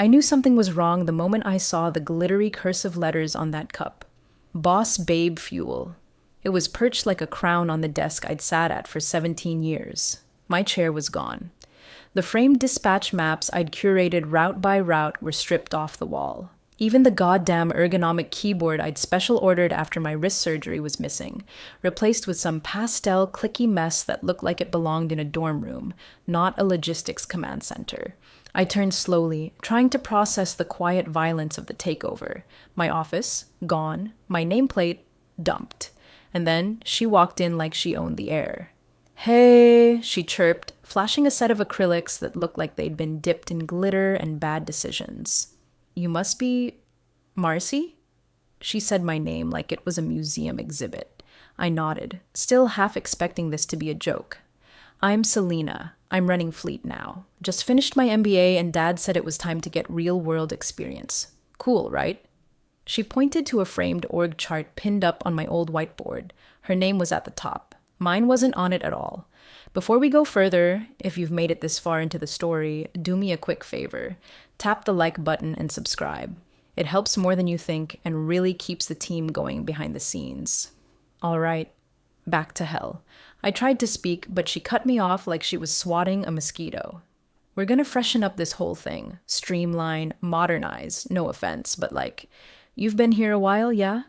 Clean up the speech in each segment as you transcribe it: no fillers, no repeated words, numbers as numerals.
I knew something was wrong the moment I saw the glittery cursive letters on that cup. Boss Babe Fuel. It was perched like a crown on the desk I'd sat at for 17 years. My chair was gone. The framed dispatch maps I'd curated route by route were stripped off the wall. Even the goddamn ergonomic keyboard I'd special ordered after my wrist surgery was missing, replaced with some pastel, clicky mess that looked like it belonged in a dorm room, not a logistics command center. I turned slowly, trying to process the quiet violence of the takeover. My office, gone. My nameplate, dumped. And then she walked in like she owned the air. "Hey," she chirped, flashing a set of acrylics that looked like they'd been dipped in glitter and bad decisions. "You must be Marcy?" She said my name like it was a museum exhibit. I nodded, still half expecting this to be a joke. "I'm Selena. I'm running Fleet now. Just finished my MBA and Dad said it was time to get real-world experience. Cool, right?" She pointed to a framed org chart pinned up on my old whiteboard. Her name was at the top. Mine wasn't on it at all. Before we go further, if you've made it this far into the story, do me a quick favor. Tap the like button and subscribe. It helps more than you think and really keeps the team going behind the scenes. All right, back to hell. I tried to speak, but she cut me off like she was swatting a mosquito. "We're gonna freshen up this whole thing. Streamline, modernize, no offense, but like, you've been here a while, yeah?"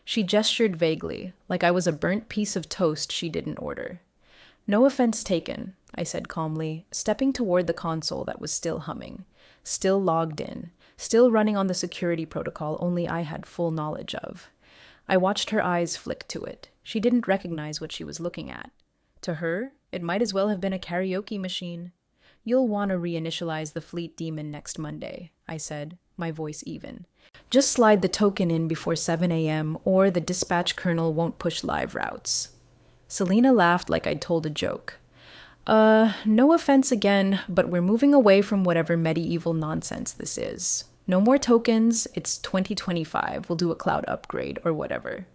She gestured vaguely, like I was a burnt piece of toast she didn't order. "No offense taken," I said calmly, stepping toward the console that was still humming, still logged in, still running on the security protocol only I had full knowledge of. I watched her eyes flick to it. She didn't recognize what she was looking at. To her, it might as well have been a karaoke machine. "You'll want to reinitialize the Fleet Demon next Monday," I said, my voice even. "Just slide the token in before 7 a.m. or the dispatch kernel won't push live routes." Selena laughed like I'd told a joke. No offense again, but we're moving away from whatever medieval nonsense this is. No more tokens, it's 2025, we'll do a cloud upgrade or whatever."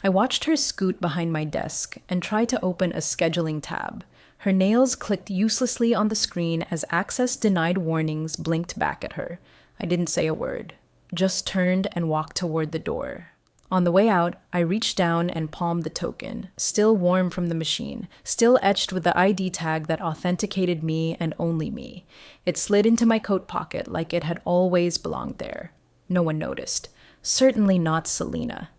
I watched her scoot behind my desk and try to open a scheduling tab. Her nails clicked uselessly on the screen as access denied warnings blinked back at her. I didn't say a word, just turned and walked toward the door. On the way out, I reached down and palmed the token, still warm from the machine, still etched with the ID tag that authenticated me and only me. It slid into my coat pocket like it had always belonged there. No one noticed. Certainly not Selena.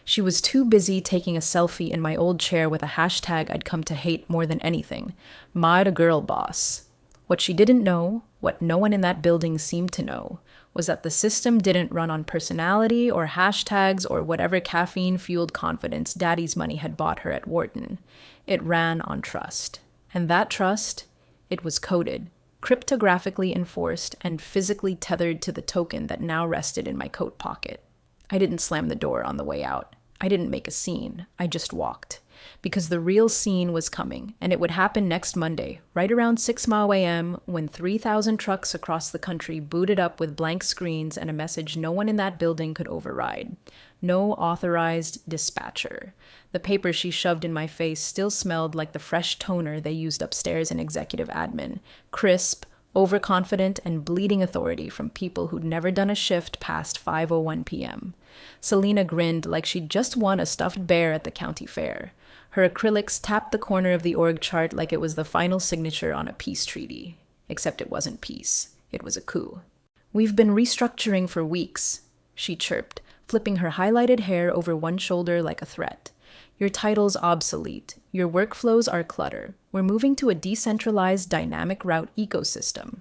She was too busy taking a selfie in my old chair with a hashtag I'd come to hate more than anything. "My girl boss." What she didn't know, what no one in that building seemed to know, was that the system didn't run on personality or hashtags or whatever caffeine-fueled confidence Daddy's money had bought her at Wharton. It ran on trust. And that trust, it was coded, cryptographically enforced, and physically tethered to the token that now rested in my coat pocket. I didn't slam the door on the way out. I didn't make a scene. I just walked. Because the real scene was coming, and it would happen next Monday, right around 6 Mile AM, when 3,000 trucks across the country booted up with blank screens and a message no one in that building could override. No authorized dispatcher. The paper she shoved in my face still smelled like the fresh toner they used upstairs in executive admin. Crisp, overconfident, and bleeding authority from people who'd never done a shift past 5:01 p.m. Selena grinned like she'd just won a stuffed bear at the county fair. Her acrylics tapped the corner of the org chart like it was the final signature on a peace treaty. Except it wasn't peace. It was a coup. "We've been restructuring for weeks," she chirped, flipping her highlighted hair over one shoulder like a threat. "Your title's obsolete. Your workflows are clutter. We're moving to a decentralized dynamic route ecosystem."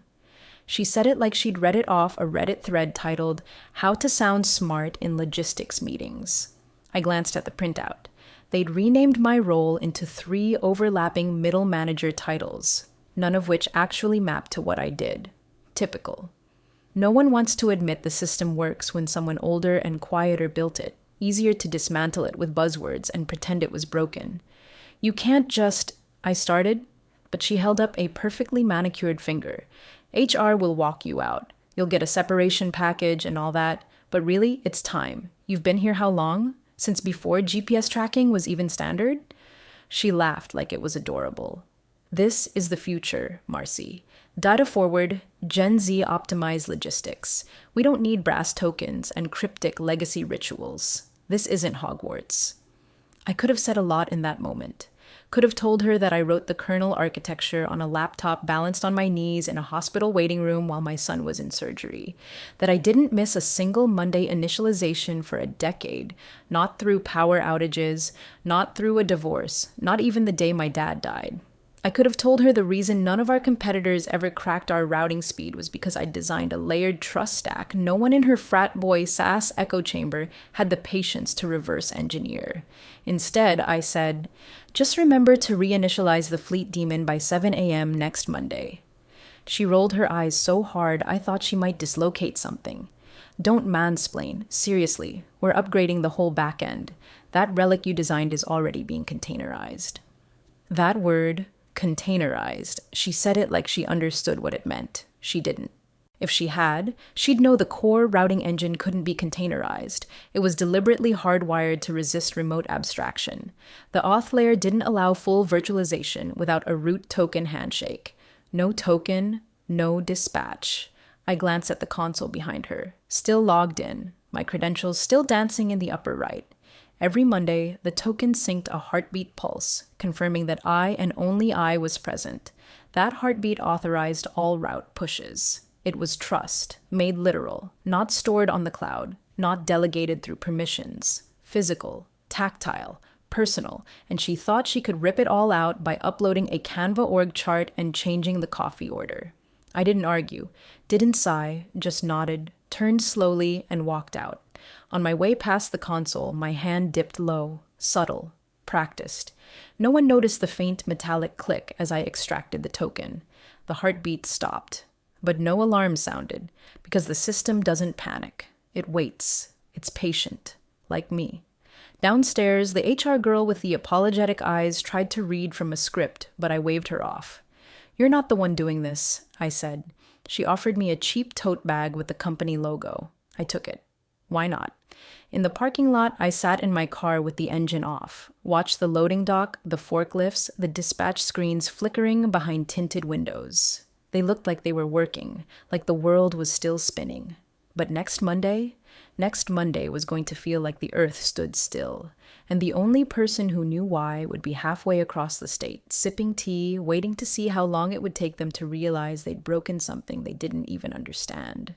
She said it like she'd read it off a Reddit thread titled, "How to Sound Smart in Logistics Meetings." I glanced at the printout. They'd renamed my role into 3 overlapping middle manager titles, none of which actually mapped to what I did. Typical. No one wants to admit the system works when someone older and quieter built it. Easier to dismantle it with buzzwords and pretend it was broken. "You can't just," I started, but she held up a perfectly manicured finger. "HR will walk you out. You'll get a separation package and all that, but really, it's time. You've been here how long? Since before GPS tracking was even standard?" She laughed like it was adorable. "This is the future, Marcy. Data forward, Gen Z optimized logistics. We don't need brass tokens and cryptic legacy rituals. This isn't Hogwarts. I could have said a lot in that moment. Could have told her that I wrote the kernel architecture on a laptop balanced on my knees in a hospital waiting room while my son was in surgery. That I didn't miss a single Monday initialization for a decade, not through power outages, not through a divorce, not even the day my dad died. I could have told her the reason none of our competitors ever cracked our routing speed was because I designed a layered trust stack no one in her frat boy SaaS echo chamber had the patience to reverse engineer. Instead, I said, just remember to reinitialize the fleet daemon by 7 a.m. next Monday. She rolled her eyes so hard I thought she might dislocate something. Don't mansplain. Seriously, we're upgrading the whole back end. That relic you designed is already being containerized. That word, containerized, she said it like she understood what it meant. She didn't. If she had, she'd know the core routing engine couldn't be containerized. It was deliberately hardwired to resist remote abstraction. The auth layer didn't allow full virtualization without a root token handshake. No token, no dispatch. I glanced at the console behind her, still logged in, my credentials still dancing in the upper right. Every Monday, the token synced a heartbeat pulse, confirming that I and only I was present. That heartbeat authorized all route pushes. It was trust, made literal, not stored on the cloud, not delegated through permissions, physical, tactile, personal, and she thought she could rip it all out by uploading a Canva org chart and changing the coffee order. I didn't argue, didn't sigh, just nodded, turned slowly, and walked out. On my way past the console, my hand dipped low, subtle, practiced. No one noticed the faint metallic click as I extracted the token. The heartbeat stopped. But no alarm sounded, because the system doesn't panic. It waits. It's patient, like me. Downstairs, the HR girl with the apologetic eyes tried to read from a script, but I waved her off. You're not the one doing this, I said. She offered me a cheap tote bag with the company logo. I took it. Why not? In the parking lot, I sat in my car with the engine off, watched the loading dock, the forklifts, the dispatch screens flickering behind tinted windows. They looked like they were working, like the world was still spinning. But next Monday was going to feel like the earth stood still, and the only person who knew why would be halfway across the state, sipping tea, waiting to see how long it would take them to realize they'd broken something they didn't even understand.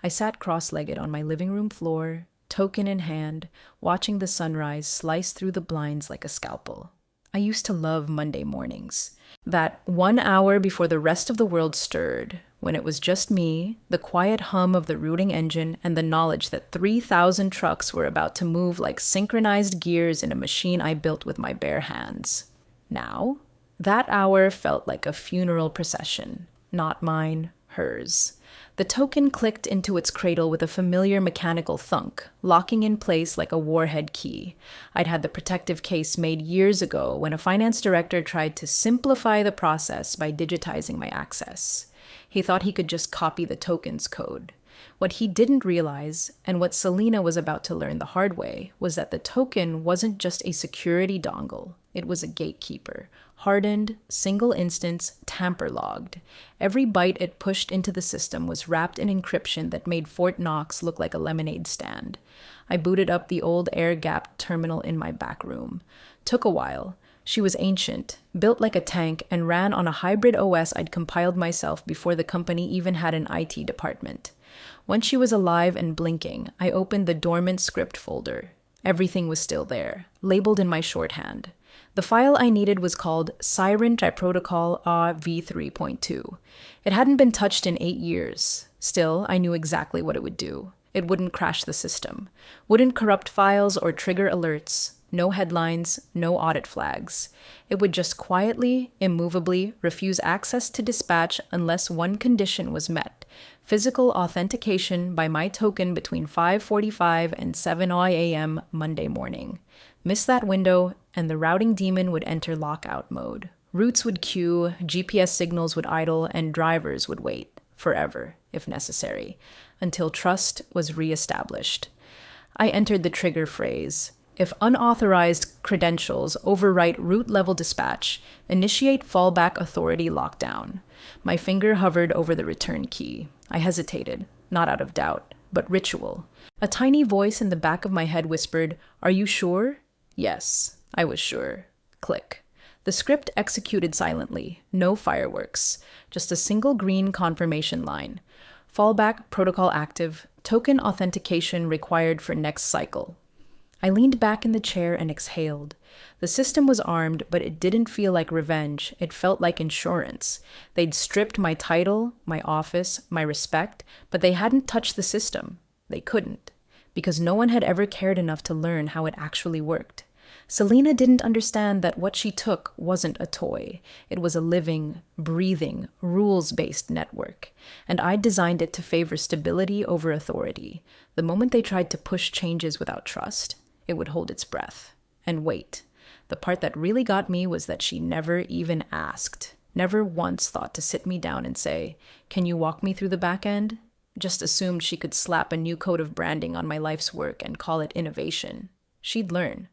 I sat cross-legged on my living room floor, token in hand, watching the sunrise slice through the blinds like a scalpel. I used to love Monday mornings. That 1 hour before the rest of the world stirred, when it was just me, the quiet hum of the routing engine, and the knowledge that 3,000 trucks were about to move like synchronized gears in a machine I built with my bare hands. Now, that hour felt like a funeral procession. Not mine, hers. The token clicked into its cradle with a familiar mechanical thunk, locking in place like a warhead key. I'd had the protective case made years ago when a finance director tried to simplify the process by digitizing my access. He thought he could just copy the token's code. What he didn't realize, and what Selena was about to learn the hard way, was that the token wasn't just a security dongle. It was a gatekeeper. Hardened, single instance, tamper-logged. Every byte it pushed into the system was wrapped in encryption that made Fort Knox look like a lemonade stand. I booted up the old air-gapped terminal in my back room. Took a while. She was ancient, built like a tank, and ran on a hybrid OS I'd compiled myself before the company even had an IT department. Once she was alive and blinking, I opened the dormant script folder. Everything was still there, labeled in my shorthand. The file I needed was called Siren Triprotocol v3.2. It hadn't been touched in 8 years. Still, I knew exactly what it would do. It wouldn't crash the system, wouldn't corrupt files or trigger alerts, no headlines, no audit flags. It would just quietly, immovably refuse access to dispatch unless one condition was met: physical authentication by my token between 5:45 and 7 a.m. Monday morning. Miss that window, and the routing daemon would enter lockout mode. Routes would queue, GPS signals would idle, and drivers would wait, forever, if necessary, until trust was reestablished. I entered the trigger phrase. If unauthorized credentials overwrite root-level dispatch, initiate fallback authority lockdown. My finger hovered over the return key. I hesitated, not out of doubt, but ritual. A tiny voice in the back of my head whispered, "Are you sure?" Yes, I was sure. Click. The script executed silently, no fireworks, just a single green confirmation line. Fallback protocol active, token authentication required for next cycle. I leaned back in the chair and exhaled. The system was armed, but it didn't feel like revenge. It felt like insurance. They'd stripped my title, my office, my respect, but they hadn't touched the system. They couldn't, because no one had ever cared enough to learn how it actually worked. Selena didn't understand that what she took wasn't a toy. It was a living, breathing, rules-based network. And I designed it to favor stability over authority. The moment they tried to push changes without trust, it would hold its breath and wait. The part that really got me was that she never even asked, never once thought to sit me down and say, "Can you walk me through the back end?" Just assumed she could slap a new coat of branding on my life's work and call it innovation. She'd learn.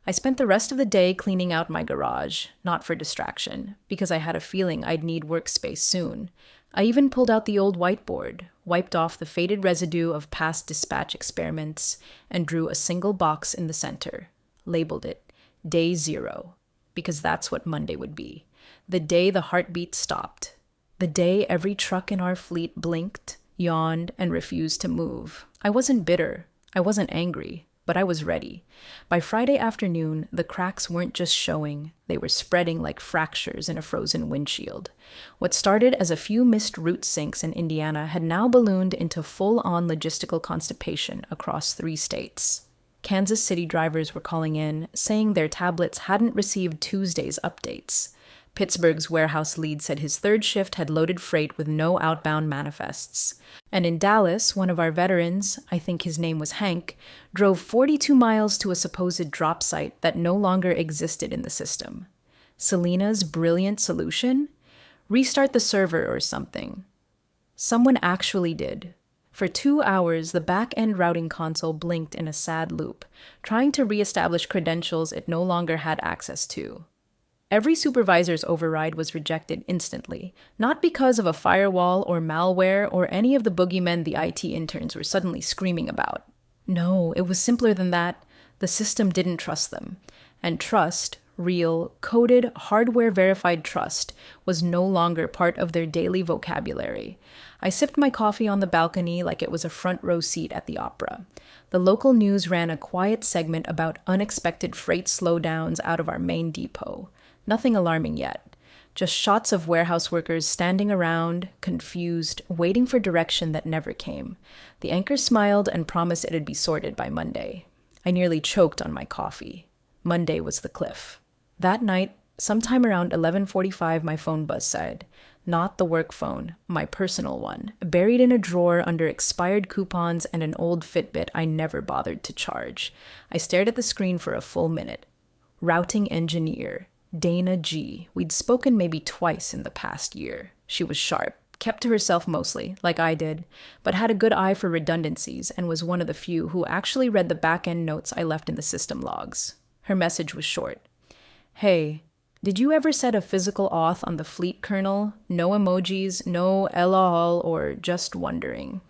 I spent the rest of the day cleaning out my garage, not for distraction, because I had a feeling I'd need workspace soon. I even pulled out the old whiteboard, wiped off the faded residue of past dispatch experiments, and drew a single box in the center, labeled it Day 0, because that's what Monday would be. The day the heartbeat stopped. The day every truck in our fleet blinked, yawned, and refused to move. I wasn't bitter. I wasn't angry. But I was ready. By Friday afternoon, the cracks weren't just showing, they were spreading like fractures in a frozen windshield. What started as a few missed route sinks in Indiana had now ballooned into full-on logistical constipation across 3 states. Kansas City drivers were calling in, saying their tablets hadn't received Tuesday's updates. Pittsburgh's warehouse lead said his third shift had loaded freight with no outbound manifests. And in Dallas, one of our veterans, I think his name was Hank, drove 42 miles to a supposed drop site that no longer existed in the system. Selena's brilliant solution? Restart the server or something. Someone actually did. For 2 hours, the back-end routing console blinked in a sad loop, trying to reestablish credentials it no longer had access to. Every supervisor's override was rejected instantly, not because of a firewall or malware or any of the boogeymen the IT interns were suddenly screaming about. No, it was simpler than that. The system didn't trust them. And trust, real, coded, hardware-verified trust, was no longer part of their daily vocabulary. I sipped my coffee on the balcony like it was a front-row seat at the opera. The local news ran a quiet segment about unexpected freight slowdowns out of our main depot. Nothing alarming yet. Just shots of warehouse workers standing around, confused, waiting for direction that never came. The anchor smiled and promised it'd be sorted by Monday. I nearly choked on my coffee. Monday was the cliff. That night, sometime around 11:45, my phone buzzed. Not the work phone, my personal one, buried in a drawer under expired coupons and an old Fitbit I never bothered to charge. I stared at the screen for a full minute. Routing engineer. Dana G. We'd spoken maybe twice in the past year. She was sharp, kept to herself mostly, like I did, but had a good eye for redundancies and was one of the few who actually read the back-end notes I left in the system logs. Her message was short. "Hey, did you ever set a physical auth on the fleet kernel? No emojis, no lol, or just wondering."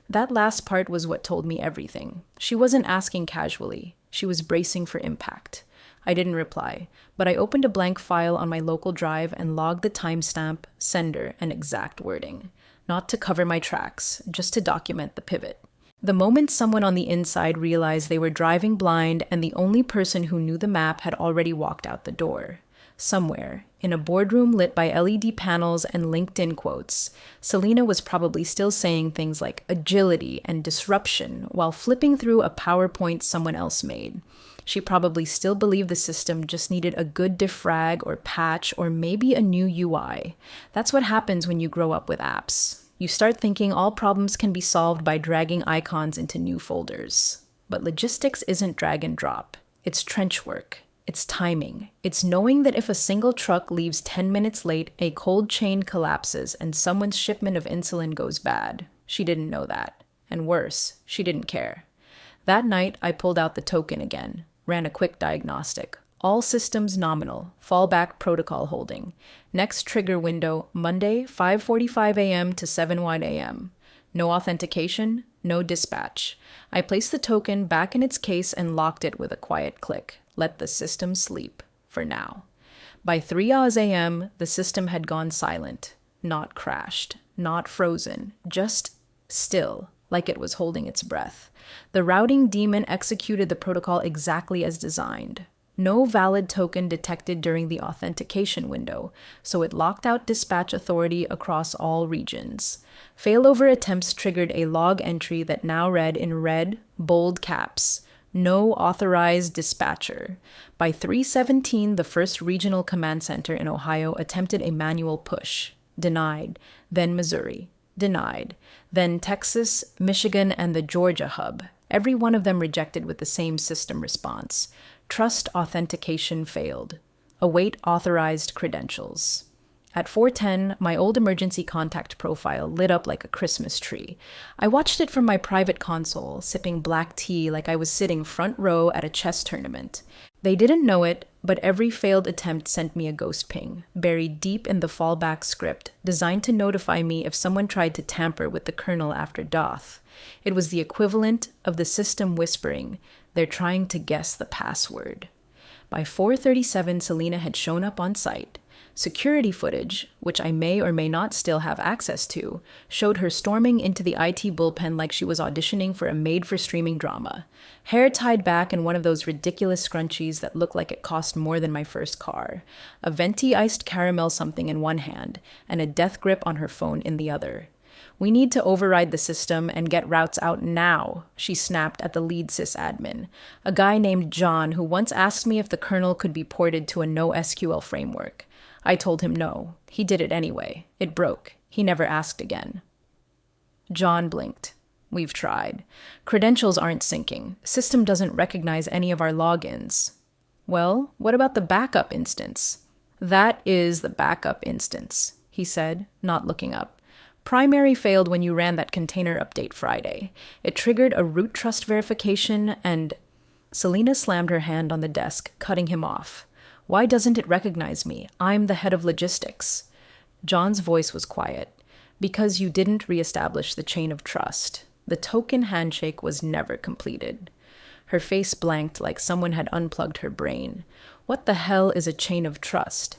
That last part was what told me everything. She wasn't asking casually. She was bracing for impact. I didn't reply, but I opened a blank file on my local drive and logged the timestamp, sender, and exact wording. Not to cover my tracks, just to document the pivot. The moment someone on the inside realized they were driving blind and the only person who knew the map had already walked out the door. Somewhere, in a boardroom lit by LED panels and LinkedIn quotes, Selena was probably still saying things like agility and disruption while flipping through a PowerPoint someone else made. She probably still believed the system just needed a good defrag or patch or maybe a new UI. That's what happens when you grow up with apps. You start thinking all problems can be solved by dragging icons into new folders. But logistics isn't drag and drop. It's trench work. It's timing. It's knowing that if a single truck leaves 10 minutes late, a cold chain collapses and someone's shipment of insulin goes bad. She didn't know that. And worse, she didn't care. That night, I pulled out the token again. Ran a quick diagnostic. All systems nominal. Fallback protocol holding. Next trigger window, Monday, 5:45 a.m. to 7:01 a.m. No authentication, no dispatch. I placed the token back in its case and locked it with a quiet click. Let the system sleep, for now. By 3 a.m., the system had gone silent. Not crashed, not frozen, just still, like it was holding its breath. The routing daemon executed the protocol exactly as designed. No valid token detected during the authentication window, so it locked out dispatch authority across all regions. Failover attempts triggered a log entry that now read in red, bold caps, "No authorized dispatcher." By 3:17, the first regional command center in Ohio attempted a manual push. Denied. Then Missouri. Denied. Then Texas, Michigan, and the Georgia hub. Every one of them rejected with the same system response. Trust authentication failed. Await authorized credentials. At 4:10, my old emergency contact profile lit up like a Christmas tree. I watched it from my private console, sipping black tea like I was sitting front row at a chess tournament. They didn't know it, but every failed attempt sent me a ghost ping, buried deep in the fallback script, designed to notify me if someone tried to tamper with the kernel after DOS. It was the equivalent of the system whispering, "They're trying to guess the password." By 4:37, Selena had shown up on site. Security footage, which I may or may not still have access to, showed her storming into the IT bullpen like she was auditioning for a made-for-streaming drama. Hair tied back in one of those ridiculous scrunchies that looked like it cost more than my first car. A venti iced caramel something in one hand, and a death grip on her phone in the other. "We need to override the system and get routes out now," she snapped at the lead sysadmin, a guy named John who once asked me if the kernel could be ported to a NoSQL framework. I told him no. He did it anyway. It broke. He never asked again. John blinked. "We've tried. Credentials aren't syncing. System doesn't recognize any of our logins." "Well, what about the backup instance?" "That is the backup instance," he said, not looking up. "Primary failed when you ran that container update Friday. It triggered a root trust verification and—" Selena slammed her hand on the desk, cutting him off. "Why doesn't it recognize me? I'm the head of logistics." John's voice was quiet. "Because you didn't reestablish the chain of trust. The token handshake was never completed." Her face blanked like someone had unplugged her brain. What the hell is a chain of trust?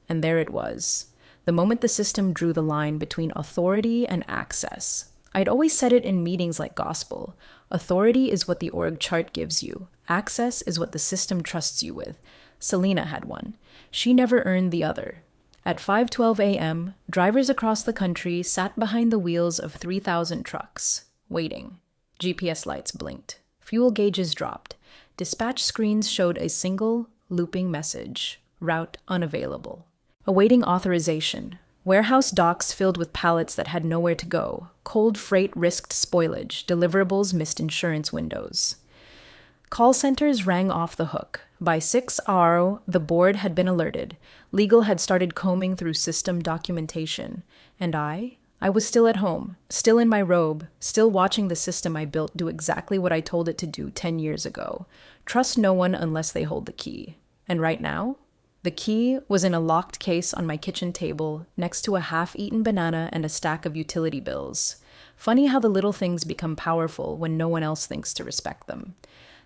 And there it was. The moment the system drew the line between authority and access. I'd always said it in meetings like gospel. Authority is what the org chart gives you. Access is what the system trusts you with. Selena had one. She never earned the other. At 5:12 a.m., drivers across the country sat behind the wheels of 3,000 trucks, waiting. GPS lights blinked. Fuel gauges dropped. Dispatch screens showed a single, looping message. Route unavailable. Awaiting authorization. Warehouse docks filled with pallets that had nowhere to go. Cold freight risked spoilage. Deliverables missed insurance windows. Call centers rang off the hook. By 6 the board had been alerted. Legal had started combing through system documentation. And I was still at home, still in my robe, still watching the system I built do exactly what I told it to do 10 years ago. Trust no one unless they hold the key. And right now, the key was in a locked case on my kitchen table, next to a half-eaten banana and a stack of utility bills. Funny how the little things become powerful when no one else thinks to respect them.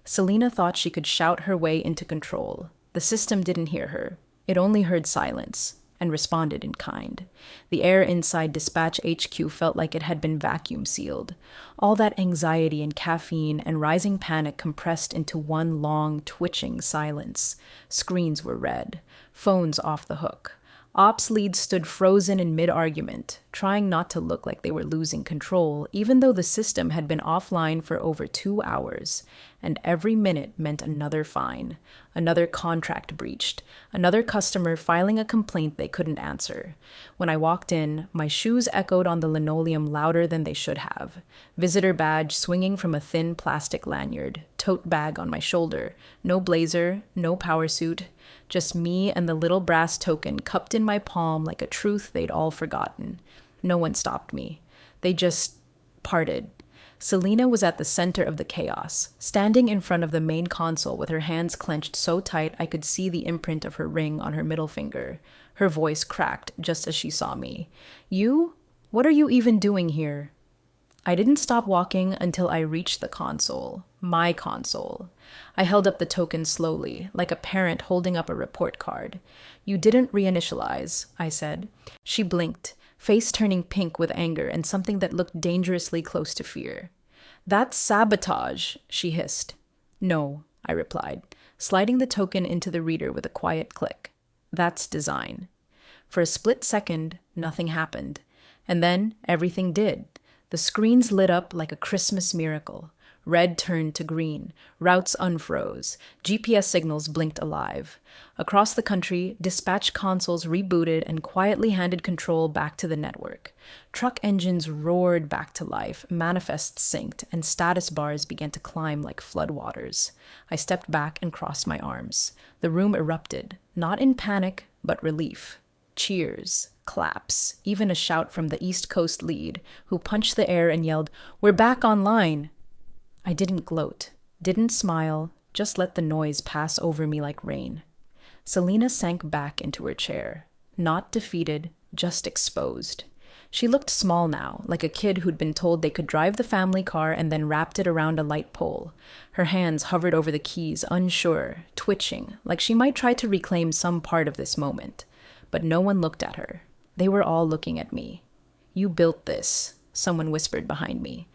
Selena thought she could shout her way into control. The system didn't hear her. It only heard silence, and responded in kind. The air inside Dispatch HQ felt like it had been vacuum sealed. All that anxiety and caffeine and rising panic compressed into one long, twitching silence. Screens were red. Phones off the hook. Ops leads stood frozen in mid-argument, trying not to look like they were losing control, even though the system had been offline for over 2 hours, and every minute meant another fine, another contract breached, another customer filing a complaint they couldn't answer. When I walked in, my shoes echoed on the linoleum louder than they should have. Visitor badge swinging from a thin plastic lanyard, tote bag on my shoulder, no blazer, no power suit, just me and the little brass token cupped in my palm like a truth they'd all forgotten. No one stopped me. They just parted. Selena was at the center of the chaos, standing in front of the main console with her hands clenched so tight I could see the imprint of her ring on her middle finger. Her voice cracked just as she saw me. "You? What are you even doing here?" I didn't stop walking until I reached the console. My console. I held up the token slowly, like a parent holding up a report card. "You didn't reinitialize," I said. She blinked, face turning pink with anger and something that looked dangerously close to fear. "That's sabotage," she hissed. "No," I replied, sliding the token into the reader with a quiet click. "That's design." For a split second, nothing happened. And then everything did. The screens lit up like a Christmas miracle. Red turned to green, routes unfroze, GPS signals blinked alive. Across the country, dispatch consoles rebooted and quietly handed control back to the network. Truck engines roared back to life, manifests synced, and status bars began to climb like floodwaters. I stepped back and crossed my arms. The room erupted, not in panic, but relief. Cheers, claps, even a shout from the East Coast lead, who punched the air and yelled, "We're back online!" I didn't gloat, didn't smile, just let the noise pass over me like rain. Selena sank back into her chair, not defeated, just exposed. She looked small now, like a kid who'd been told they could drive the family car and then wrapped it around a light pole. Her hands hovered over the keys, unsure, twitching, like she might try to reclaim some part of this moment. But no one looked at her. They were all looking at me. "You built this," someone whispered behind me.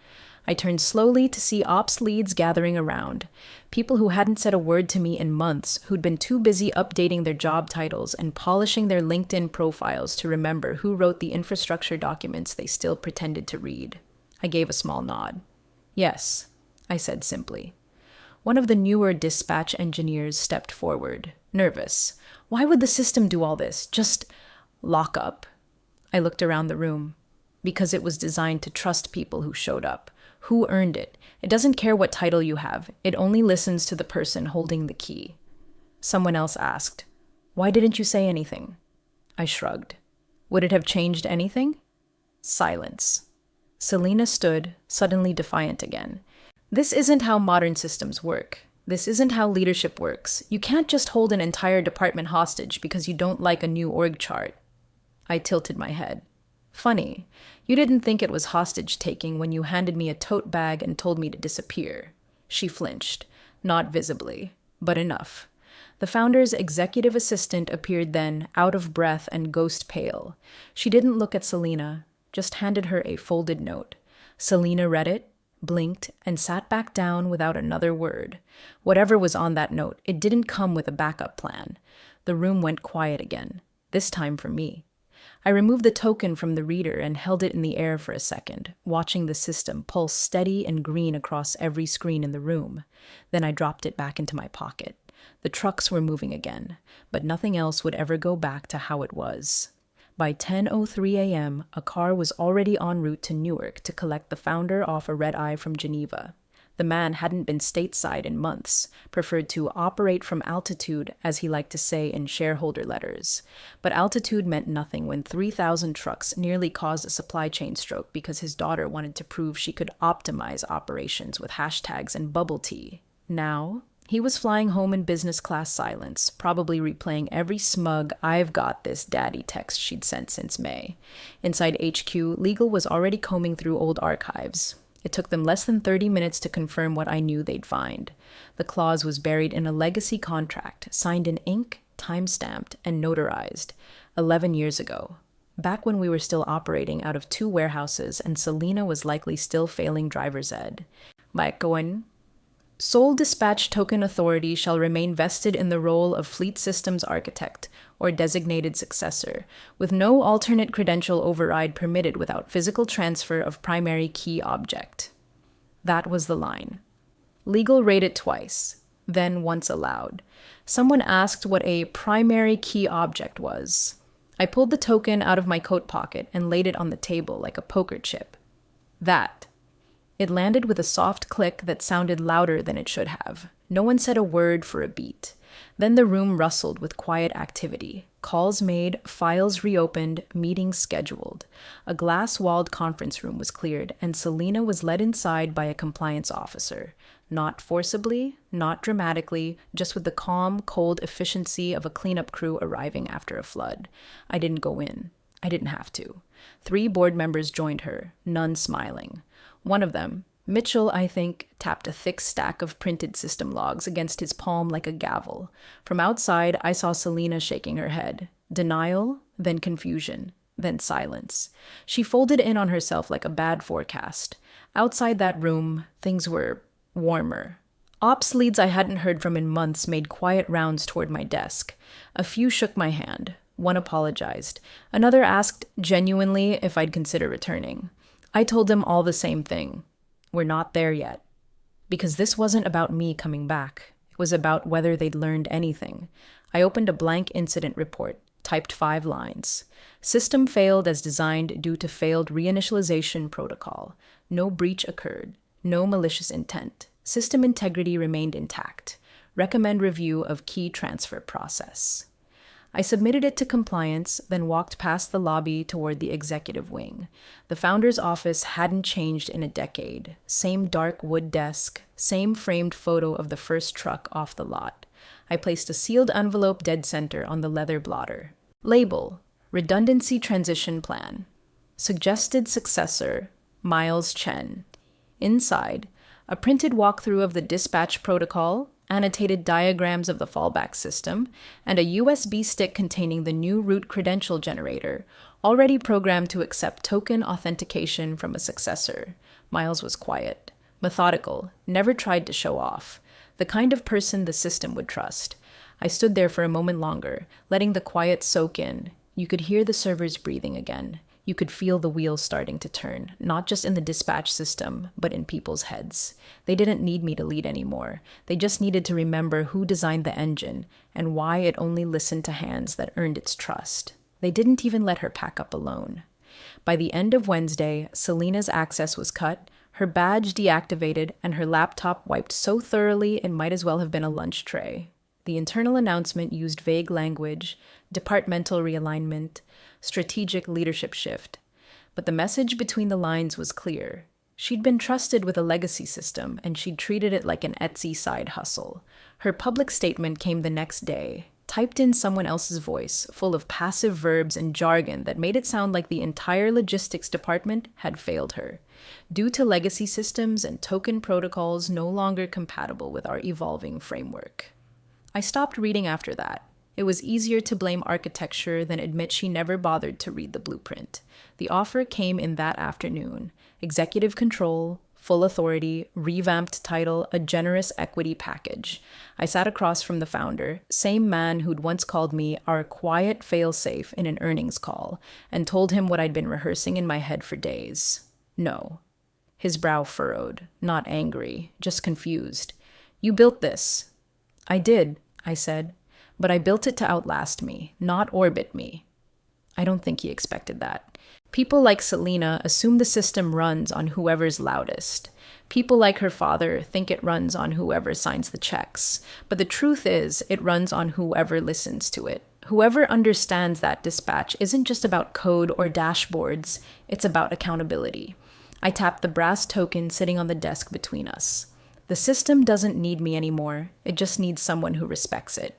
I turned slowly to see ops leads gathering around, people who hadn't said a word to me in months, who'd been too busy updating their job titles and polishing their LinkedIn profiles to remember who wrote the infrastructure documents they still pretended to read. I gave a small nod. "Yes," I said simply. One of the newer dispatch engineers stepped forward, nervous. "Why would the system do all this? Just lock up." I looked around the room. Because it was designed to trust people who showed up. Who earned it? It doesn't care what title you have. It only listens to the person holding the key. Someone else asked, "Why didn't you say anything?" I shrugged. Would it have changed anything? Silence. Selena stood, suddenly defiant again. "This isn't how modern systems work. This isn't how leadership works. You can't just hold an entire department hostage because you don't like a new org chart." I tilted my head. "Funny, you didn't think it was hostage-taking when you handed me a tote bag and told me to disappear." She flinched, not visibly, but enough. The founder's executive assistant appeared then, out of breath and ghost pale. She didn't look at Selena, just handed her a folded note. Selena read it, blinked, and sat back down without another word. Whatever was on that note, it didn't come with a backup plan. The room went quiet again, this time for me. I removed the token from the reader and held it in the air for a second, watching the system pulse steady and green across every screen in the room. Then I dropped it back into my pocket. The trucks were moving again, but nothing else would ever go back to how it was. By 10:03 a.m., a car was already en route to Newark to collect the founder off a red-eye from Geneva. The man hadn't been stateside in months, preferred to operate from altitude, as he liked to say in shareholder letters. But altitude meant nothing when 3,000 trucks nearly caused a supply chain stroke because his daughter wanted to prove she could optimize operations with hashtags and bubble tea. Now, he was flying home in business class silence, probably replaying every smug "I've got this" daddy text she'd sent since May. Inside HQ, legal was already combing through old archives. It took them less than 30 minutes to confirm what I knew they'd find. The clause was buried in a legacy contract, signed in ink, time-stamped, and notarized, 11 years ago, back when we were still operating out of 2 warehouses and Selena was likely still failing driver's ed. Going, "Sole dispatch token authority shall remain vested in the role of fleet systems architect or designated successor, with no alternate credential override permitted without physical transfer of primary key object." That was the line. Legal read it twice, then once aloud. Someone asked what a primary key object was. I pulled the token out of my coat pocket and laid it on the table like a poker chip. That. It landed with a soft click that sounded louder than it should have. No one said a word for a beat. Then the room rustled with quiet activity. Calls made, files reopened, meetings scheduled. A glass-walled conference room was cleared, and Selena was led inside by a compliance officer. Not forcibly, not dramatically, just with the calm, cold efficiency of a cleanup crew arriving after a flood. I didn't go in. I didn't have to. 3 board members joined her, none smiling. One of them, Mitchell, I think, tapped a thick stack of printed system logs against his palm like a gavel. From outside, I saw Selena shaking her head. Denial, then confusion, then silence. She folded in on herself like a bad forecast. Outside that room, things were warmer. Ops leads I hadn't heard from in months made quiet rounds toward my desk. A few shook my hand. One apologized. Another asked genuinely if I'd consider returning. I told them all the same thing. We're not there yet. Because this wasn't about me coming back. It was about whether they'd learned anything. I opened a blank incident report, typed 5 lines. System failed as designed due to failed reinitialization protocol. No breach occurred. No malicious intent. System integrity remained intact. Recommend review of key transfer process. I submitted it to compliance, then walked past the lobby toward the executive wing. The founder's office hadn't changed in a decade. Same dark wood desk, same framed photo of the first truck off the lot. I placed a sealed envelope dead center on the leather blotter. Label: Redundancy Transition Plan. Suggested successor: Miles Chen. Inside, a printed walkthrough of the dispatch protocol, annotated diagrams of the fallback system, and a USB stick containing the new root credential generator, already programmed to accept token authentication from a successor. Miles was quiet, methodical, never tried to show off, the kind of person the system would trust. I stood there for a moment longer, letting the quiet soak in. You could hear the servers breathing again. You could feel the wheels starting to turn, not just in the dispatch system, but in people's heads. They didn't need me to lead anymore. They just needed to remember who designed the engine and why it only listened to hands that earned its trust. They didn't even let her pack up alone. By the end of Wednesday, Selena's access was cut, her badge deactivated, and her laptop wiped so thoroughly it might as well have been a lunch tray. The internal announcement used vague language, departmental realignment, strategic leadership shift. But the message between the lines was clear. She'd been trusted with a legacy system, and she'd treated it like an Etsy side hustle. Her public statement came the next day, typed in someone else's voice, full of passive verbs and jargon that made it sound like the entire logistics department had failed her, due to legacy systems and token protocols no longer compatible with our evolving framework. I stopped reading after that. It was easier to blame architecture than admit she never bothered to read the blueprint. The offer came in that afternoon. Executive control, full authority, revamped title, a generous equity package. I sat across from the founder, same man who'd once called me our quiet failsafe in an earnings call, and told him what I'd been rehearsing in my head for days. No. His brow furrowed, not angry, just confused. You built this. I did, I said. But I built it to outlast me, not orbit me. I don't think he expected that. People like Selena assume the system runs on whoever's loudest. People like her father think it runs on whoever signs the checks. But the truth is, it runs on whoever listens to it. Whoever understands that dispatch isn't just about code or dashboards, it's about accountability. I tapped the brass token sitting on the desk between us. The system doesn't need me anymore. It just needs someone who respects it.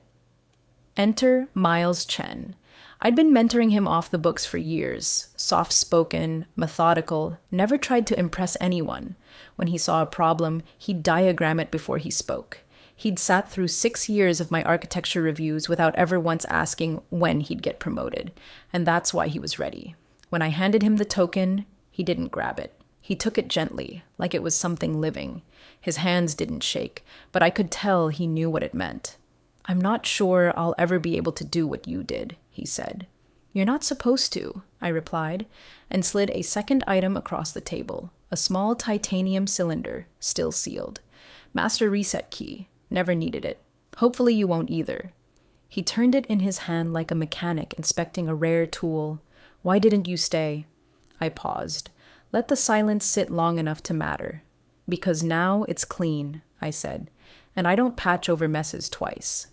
Enter Miles Chen. I'd been mentoring him off the books for years. Soft-spoken, methodical, never tried to impress anyone. When he saw a problem, he'd diagram it before he spoke. He'd sat through 6 years of my architecture reviews without ever once asking when he'd get promoted. And that's why he was ready. When I handed him the token, he didn't grab it. He took it gently, like it was something living. His hands didn't shake, but I could tell he knew what it meant. I'm not sure I'll ever be able to do what you did, he said. You're not supposed to, I replied, and slid a second item across the table, a small titanium cylinder, still sealed. Master reset key. Never needed it. Hopefully you won't either. He turned it in his hand like a mechanic inspecting a rare tool. Why didn't you stay? I paused. Let the silence sit long enough to matter. Because now it's clean, I said, and I don't patch over messes twice.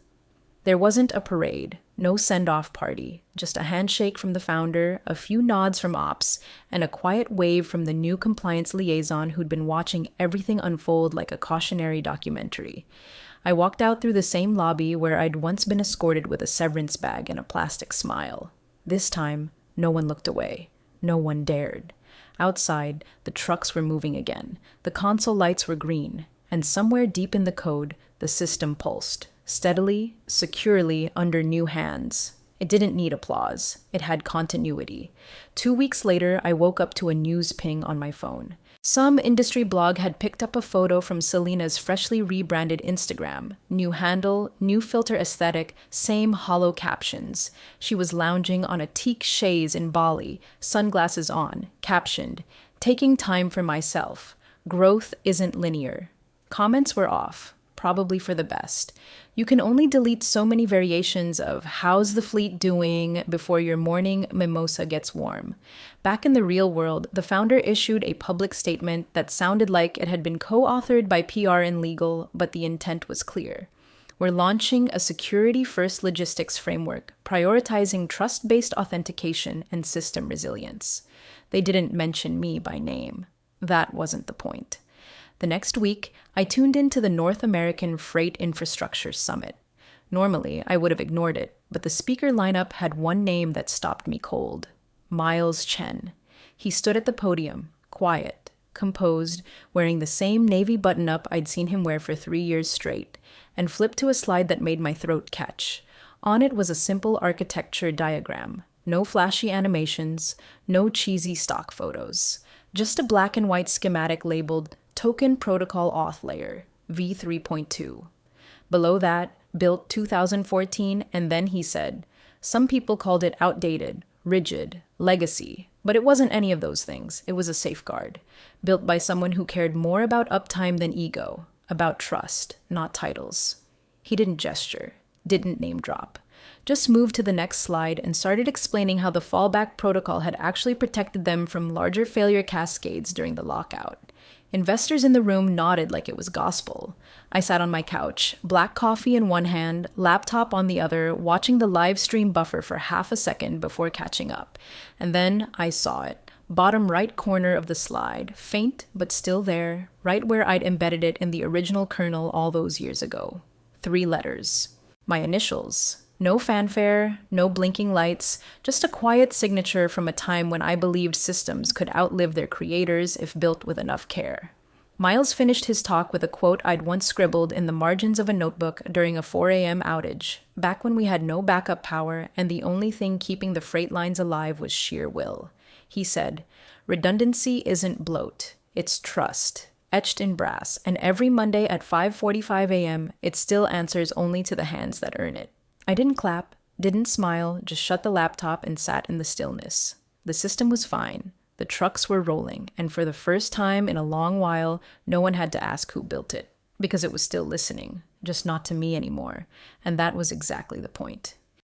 There wasn't a parade, no send-off party, just a handshake from the founder, a few nods from ops, and a quiet wave from the new compliance liaison who'd been watching everything unfold like a cautionary documentary. I walked out through the same lobby where I'd once been escorted with a severance bag and a plastic smile. This time, no one looked away. No one dared. Outside, the trucks were moving again. The console lights were green, and somewhere deep in the code, the system pulsed, steadily, securely under new hands. It didn't need applause. It had continuity. 2 weeks later, I woke up to a news ping on my phone. Some industry blog had picked up a photo from Selena's freshly rebranded Instagram. New handle, new filter aesthetic, same hollow captions. She was lounging on a teak chaise in Bali, sunglasses on, captioned, "Taking time for myself. Growth isn't linear." Comments were off, probably for the best. You can only delete so many variations of "how's the fleet doing" before your morning mimosa gets warm. Back in the real world, the founder issued a public statement that sounded like it had been co-authored by PR and legal, but the intent was clear. We're launching a security-first logistics framework, prioritizing trust-based authentication and system resilience. They didn't mention me by name. That wasn't the point. The next week, I tuned into the North American Freight Infrastructure Summit. Normally, I would have ignored it, but the speaker lineup had one name that stopped me cold: Miles Chen. He stood at the podium, quiet, composed, wearing the same navy button-up I'd seen him wear for 3 years straight, and flipped to a slide that made my throat catch. On it was a simple architecture diagram. No flashy animations, no cheesy stock photos. Just a black and white schematic labeled Token Protocol Auth Layer, v3.2. Below that, built 2014, and then he said, some people called it outdated, rigid, legacy, but it wasn't any of those things. It was a safeguard, built by someone who cared more about uptime than ego, about trust, not titles. He didn't gesture, didn't name drop, just moved to the next slide and started explaining how the fallback protocol had actually protected them from larger failure cascades during the lockout. Investors in the room nodded like it was gospel. I sat on my couch, black coffee in one hand, laptop on the other, watching the live stream buffer for half a second before catching up. And then I saw it. Bottom right corner of the slide, faint but still there, right where I'd embedded it in the original kernel all those years ago. 3 letters. My initials. No fanfare, no blinking lights, just a quiet signature from a time when I believed systems could outlive their creators if built with enough care. Miles finished his talk with a quote I'd once scribbled in the margins of a notebook during a 4 a.m. outage, back when we had no backup power and the only thing keeping the freight lines alive was sheer will. He said, "Redundancy isn't bloat, it's trust." Etched in brass, and every Monday at 5:45 a.m., it still answers only to the hands that earn it. I didn't clap, didn't smile, just shut the laptop and sat in the stillness. The system was fine. The trucks were rolling, and for the first time in a long while, no one had to ask who built it, because it was still listening, just not to me anymore, and that was exactly the point.